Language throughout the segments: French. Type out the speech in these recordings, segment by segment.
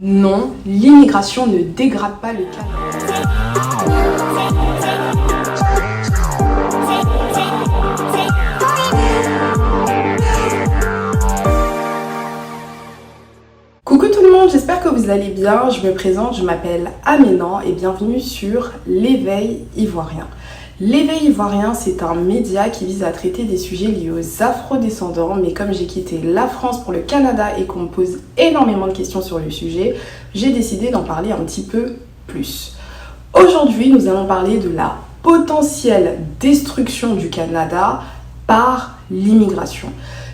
Non, l'immigration ne dégrade pas le Canada. Coucou tout le monde, j'espère que vous allez bien. Je me présente, je m'appelle Aménan et bienvenue sur l'Éveil Ivoirien. L'Éveil Ivoirien, c'est un média qui vise à traiter des sujets liés aux afro-descendants, mais comme j'ai quitté la France pour le Canada et qu'on me pose énormément de questions sur le sujet, j'ai décidé d'en parler un petit peu plus. Aujourd'hui, nous allons parler de la potentielle destruction du Canada par l'immigration.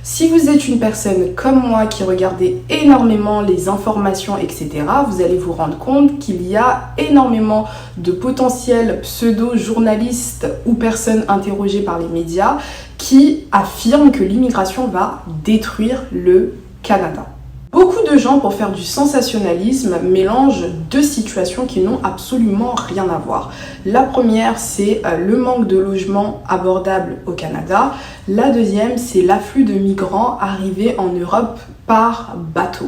Si vous êtes une personne comme moi qui regardez énormément les informations, etc., vous allez vous rendre compte qu'il y a énormément de potentiels pseudo-journalistes ou personnes interrogées par les médias qui affirment que l'immigration va détruire le Canada. Beaucoup de gens, pour faire du sensationnalisme, mélangent deux situations qui n'ont absolument rien à voir. La première, c'est le manque de logements abordables au Canada. La deuxième, c'est l'afflux de migrants arrivés en Europe par bateau.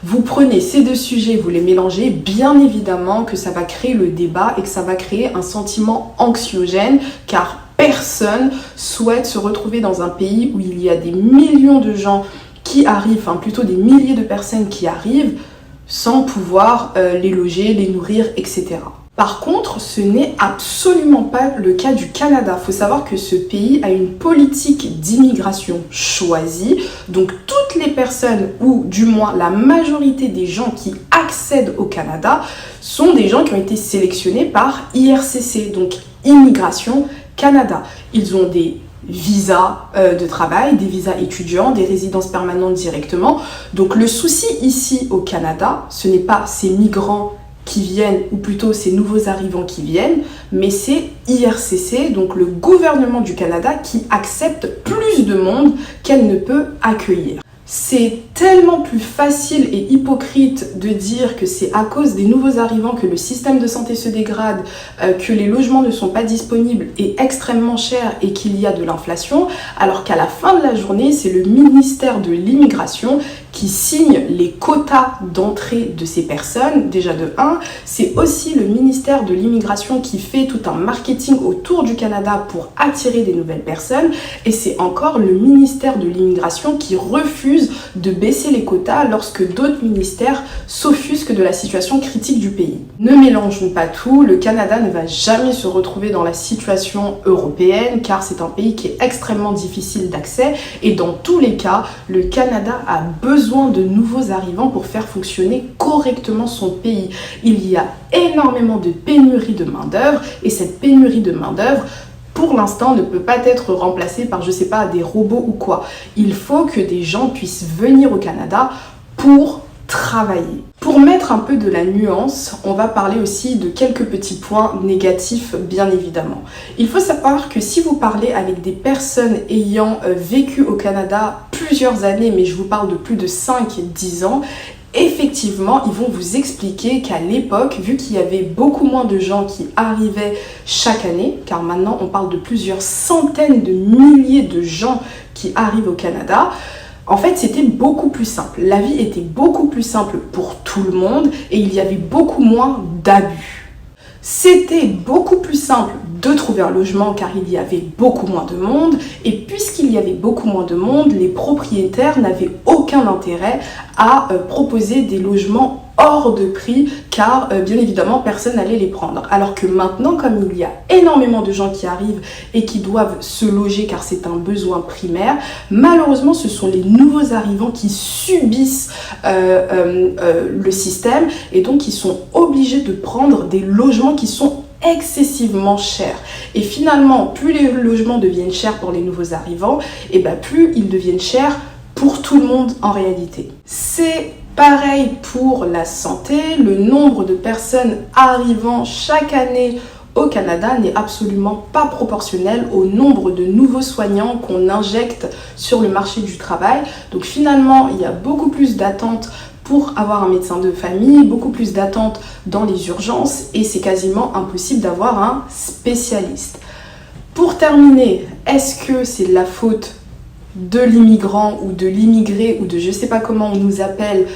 Vous prenez ces deux sujets, vous les mélangez, bien évidemment que ça va créer le débat et que ça va créer un sentiment anxiogène car personne souhaite se retrouver dans un pays où il y a des millions de gens qui arrivent, enfin plutôt des milliers de personnes qui arrivent sans pouvoir les loger, les nourrir, etc. Par contre, ce n'est absolument pas le cas du Canada. Il faut savoir que ce pays a une politique d'immigration choisie. Donc toutes les personnes, ou du moins la majorité des gens qui accèdent au Canada, sont des gens qui ont été sélectionnés par IRCC, donc Immigration Canada. Ils ont des visas de travail, des visas étudiants, des résidences permanentes directement. Donc le souci ici au Canada, ce n'est pas ces migrants qui viennent, ou plutôt ces nouveaux arrivants qui viennent, mais c'est IRCC, donc le gouvernement du Canada, qui accepte plus de monde qu'elle ne peut accueillir. C'est tellement plus facile et hypocrite de dire que c'est à cause des nouveaux arrivants que le système de santé se dégrade, que les logements ne sont pas disponibles et extrêmement chers et qu'il y a de l'inflation, alors qu'à la fin de la journée, c'est le ministère de l'immigration qui signe les quotas d'entrée de ces personnes, déjà de 1. C'est aussi le ministère de l'immigration qui fait tout un marketing autour du Canada pour attirer des nouvelles personnes. Et c'est encore le ministère de l'immigration qui refuse de baisser les quotas lorsque d'autres ministères s'offusquent de la situation critique du pays. Ne mélangeons pas tout, le Canada ne va jamais se retrouver dans la situation européenne car c'est un pays qui est extrêmement difficile d'accès et dans tous les cas, le Canada a besoin de nouveaux arrivants pour faire fonctionner correctement son pays. Il y a énormément de pénurie de main-d'œuvre et cette pénurie de main-d'œuvre pour l'instant ne peut pas être remplacée par, je sais pas, des robots ou quoi. Il faut que des gens puissent venir au Canada pour travailler. Pour mettre un peu de la nuance, on va parler aussi de quelques petits points négatifs, bien évidemment. Il faut savoir que si vous parlez avec des personnes ayant vécu au Canada plusieurs années, mais je vous parle de plus de 5-10 ans, effectivement, ils vont vous expliquer qu'à l'époque, vu qu'il y avait beaucoup moins de gens qui arrivaient chaque année, car maintenant on parle de plusieurs centaines de milliers de gens qui arrivent au Canada, en fait, c'était beaucoup plus simple. La vie était beaucoup plus simple pour tout le monde et il y avait beaucoup moins d'abus. C'était beaucoup plus simple de trouver un logement car il y avait beaucoup moins de monde et puisqu'il y avait beaucoup moins de monde, les propriétaires n'avaient aucun intérêt à proposer des logements hors de prix car bien évidemment personne n'allait les prendre. Alors que maintenant, comme il y a énormément de gens qui arrivent et qui doivent se loger car c'est un besoin primaire, malheureusement ce sont les nouveaux arrivants qui subissent le système et donc ils sont obligés de prendre des logements qui sont excessivement chers. Et finalement, plus les logements deviennent chers pour les nouveaux arrivants, et plus ils deviennent chers pour tout le monde en réalité. C'est pareil pour la santé, le nombre de personnes arrivant chaque année au Canada n'est absolument pas proportionnel au nombre de nouveaux soignants qu'on injecte sur le marché du travail. Donc finalement, il y a beaucoup plus d'attentes pour avoir un médecin de famille, beaucoup plus d'attentes dans les urgences et c'est quasiment impossible d'avoir un spécialiste. Pour terminer, est-ce que c'est de la faute de l'immigrant ou de l'immigré ou de je sais pas comment on nous appelle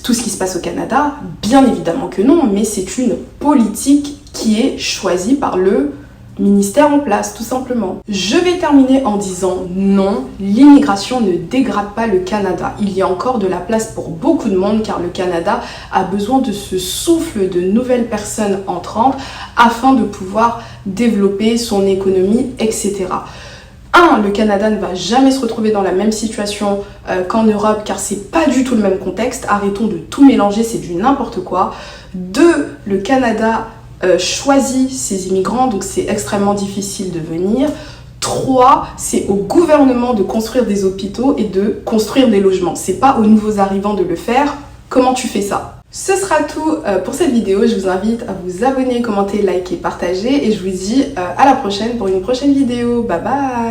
tout ce qui se passe au Canada? Bien évidemment que non, mais c'est une politique qui est choisie par le ministère en place, tout simplement. Je vais terminer en disant non, l'immigration ne dégrade pas le Canada. Il y a encore de la place pour beaucoup de monde car le Canada a besoin de ce souffle de nouvelles personnes entrantes afin de pouvoir développer son économie, etc. Le Canada ne va jamais se retrouver dans la même situation qu'en Europe car c'est pas du tout le même contexte. Arrêtons de tout mélanger, c'est du n'importe quoi. 2, le Canada choisit ses immigrants, donc c'est extrêmement difficile de venir. 3, c'est au gouvernement de construire des hôpitaux et de construire des logements. C'est pas aux nouveaux arrivants de le faire. Comment tu fais ça? Ce sera tout pour cette vidéo. Je vous invite à vous abonner, commenter, liker, partager et je vous dis à la prochaine pour une prochaine vidéo. Bye bye!